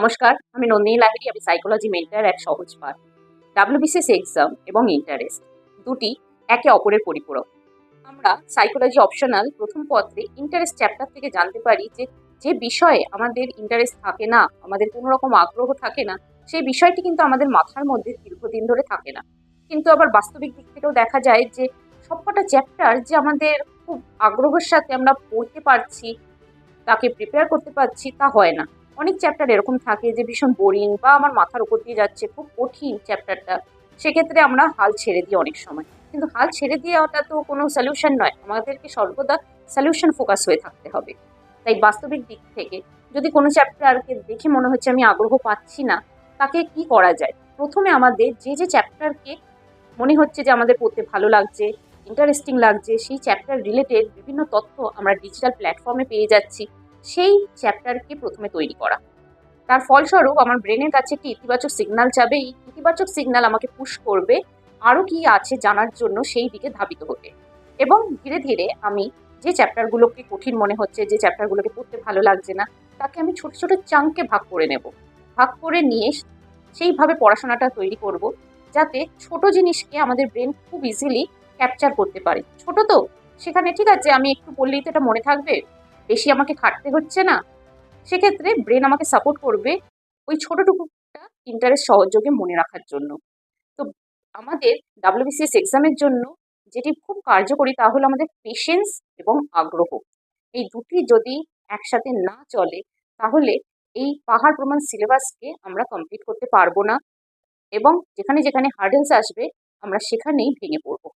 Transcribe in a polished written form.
নমস্কার, আমি নন্দিনী লাহিড়ী। আমি সাইকোলজি মেন্টর এক সহজ পাঠ। ডাব্লিউবিসিএস এক্সাম এবং ইন্টারেস্ট দুটি একে অপরের পরিপূরক। আমরা সাইকোলজি অপশনাল প্রথম পত্রে ইন্টারেস্ট চ্যাপ্টার থেকে জানতে পারি যে যে বিষয়ে আমাদের ইন্টারেস্ট থাকে না, আমাদের কোনো রকম আগ্রহ থাকে না, সেই বিষয়টি কিন্তু আমাদের মাথার মধ্যে দীর্ঘদিন ধরে থাকে না। কিন্তু আবার বাস্তবিক দিক থেকেও দেখা যায় যে সবকটা চ্যাপ্টার যে আমাদের খুব আগ্রহের সাথে আমরা পড়তে পারছি, তাকে প্রিপেয়ার করতে পারছি, তা হয় না। অনেক চ্যাপ্টার এরকম থাকে যে ভীষণ বোরিং বা আমার মাথার উপর দিয়ে যাচ্ছে, খুব কঠিন চ্যাপ্টারটা। সেক্ষেত্রে আমরা হাল ছেড়ে দিই অনেক সময়। কিন্তু হাল ছেড়ে দেওয়াটা তো কোনো সলিউশন নয়, আমাদেরকে সর্বদা সলিউশন ফোকাস হয়ে থাকতে হবে। তাই বাস্তবিক দিক থেকে যদি কোনো চ্যাপ্টারকে দেখে মনে হচ্ছে আমি আগ্রহ পাচ্ছি না, তাকে কি করা যায়? প্রথমে আমাদের যে চ্যাপ্টারকে মনে হচ্ছে যে আমাদের পড়তে ভালো লাগছে, ইন্টারেস্টিং লাগছে, সেই চ্যাপ্টার রিলেটেড বিভিন্ন তথ্য আমরা ডিজিটাল প্ল্যাটফর্মে পেয়ে যাচ্ছি, সেই চ্যাপ্টারকে প্রথমে তৈরি করা। তার ফলস্বরূপ আমার ব্রেনের কাছে একটি ইতিবাচক সিগন্যাল যাবে। এই ইতিবাচক সিগন্যাল আমাকে পুশ করবে আরও কি আছে জানার জন্য সেই দিকে ধাবিত হতে। এবং ধীরে ধীরে আমি যে চ্যাপ্টারগুলোকে কঠিন মনে হচ্ছে, যে চ্যাপ্টারগুলোকে পড়তে ভালো লাগছে না, তাকে আমি ছোট ছোট চাঙ্কে ভাগ করে নেব। ভাগ করে নিয়ে সেইভাবে পড়াশোনাটা তৈরি করব, যাতে ছোট জিনিসকে আমাদের ব্রেন খুব ইজিলি ক্যাপচার করতে পারে। ছোট তো, সেখানে ঠিক আছে আমি একটু পড়লেই তো এটা মনে থাকবে, বেশি আমাকে খাটতে হচ্ছে না। সেক্ষেত্রে ব্রেন আমাকে সাপোর্ট করবে ওই ছোটটুকুটা ইন্টারেস্ট সহযোগে মনে রাখার জন্য। তো আমাদের ডাব্লিউবিসিএস এক্সামের জন্য যেটি খুব কার্যকরী তা হলো আমাদের পেশেন্স এবং আগ্রহ। এই দুটি যদি একসাথে না চলে, তাহলে এই পাহাড় প্রমাণ সিলেবাসকে আমরা কমপ্লিট করতে পারবো না, এবং যেখানে যেখানে হার্ডেলস আসবে আমরা সেখানেই ভেঙে পড়বো।